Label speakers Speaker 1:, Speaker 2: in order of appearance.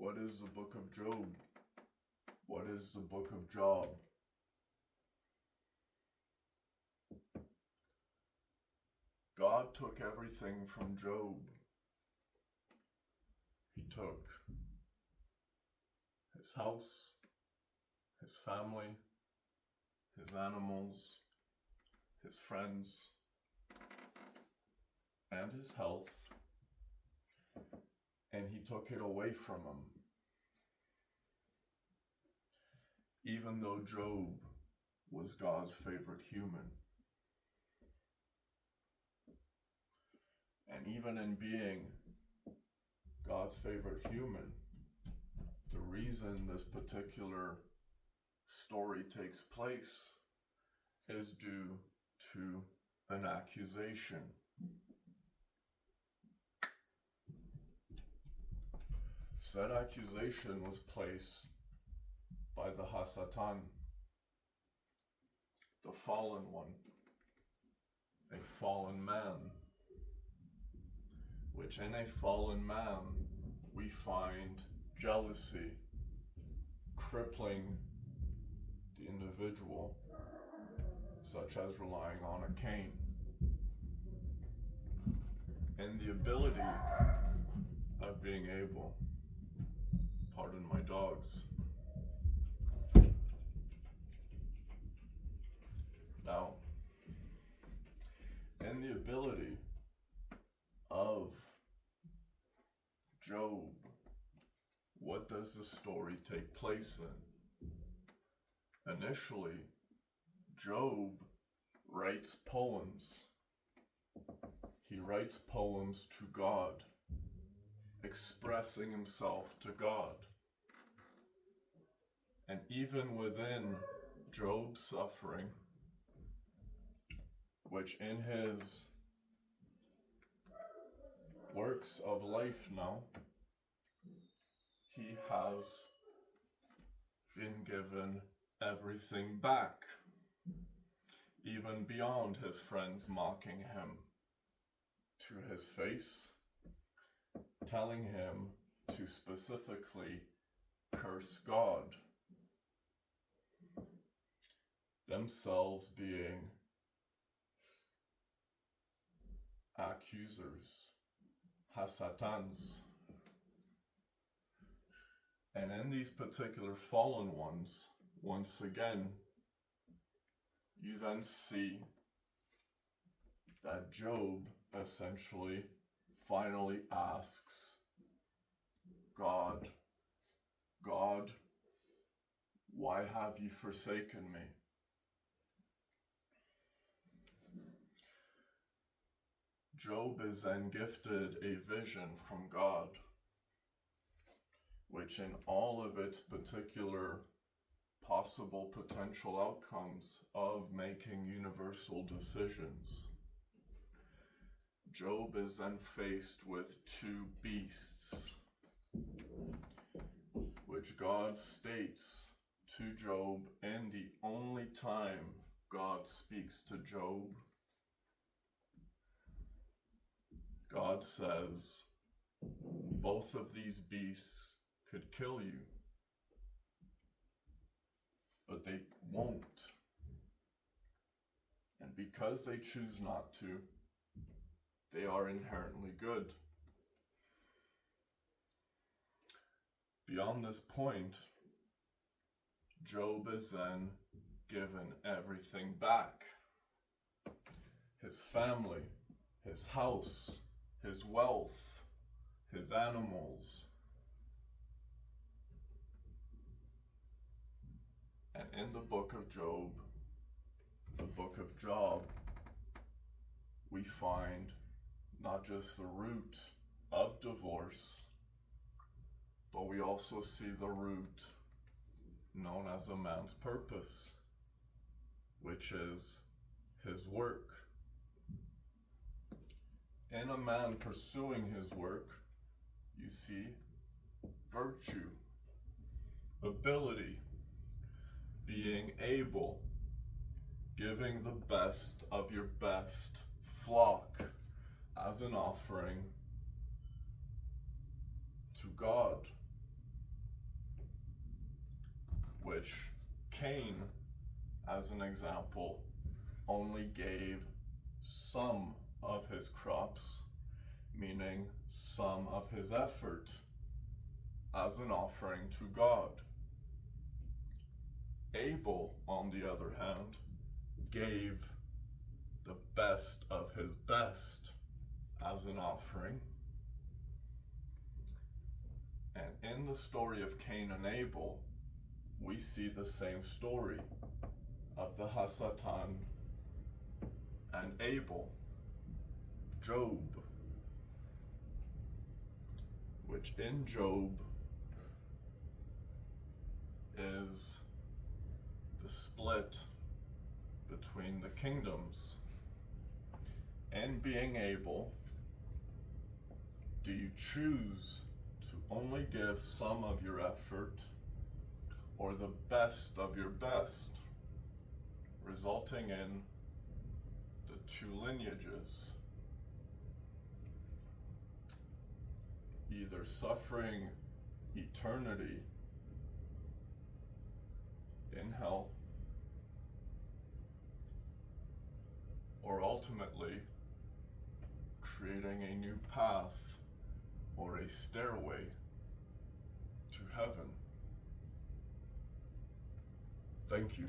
Speaker 1: What is the book of Job? What is the book of Job? God took everything from Job. He took his house, his family, his animals, his friends, and his health, and he took it away from him. Even though Job was God's favorite human. And even in being God's favorite human, the reason this particular story takes place is due to an accusation. Said accusation was placed by the Hasatan, the fallen one, a fallen man, which in a fallen man we find jealousy crippling the individual, such as relying on a cane, and the ability of being able, pardon my dogs. Now, in the ability of Job, what does the story take place in? Initially, Job writes poems. He writes poems to God, expressing himself to God. And even within Job's suffering, which in his works of life now, he has been given everything back, even beyond his friends mocking him to his face, telling him to specifically curse God, themselves being accusers, Hasatans. And in these particular fallen ones, once again, you then see that Job essentially finally asks God, God, why have you forsaken me? Job is then gifted a vision from God, which in all of its particular possible potential outcomes of making universal decisions, Job is then faced with two beasts, which God states to Job, and the only time God speaks to Job, God says, both of these beasts could kill you, but they won't. And because they choose not to, they are inherently good. Beyond this point, Job is then given everything back. His family, his house, his wealth, his animals. And in the book of Job, the book of Job, we find not just the root of divorce, but we also see the root known as a man's purpose, which is his work. In a man pursuing his work, you see virtue, ability, being able, giving the best of your best flock as an offering to God. which Cain, as an example, only gave some of his crops, meaning some of his effort, as an offering to God. Abel, on the other hand, gave the best of his best as an offering. And in the story of Cain and Abel, we see the same story of the Hasatan and Abel, Job, which in Job is the split between the kingdoms. And being able, do you choose to only give some of your effort or the best of your best, resulting in the two lineages, either suffering eternity in hell, or ultimately creating a new path or a stairway to heaven? Thank you.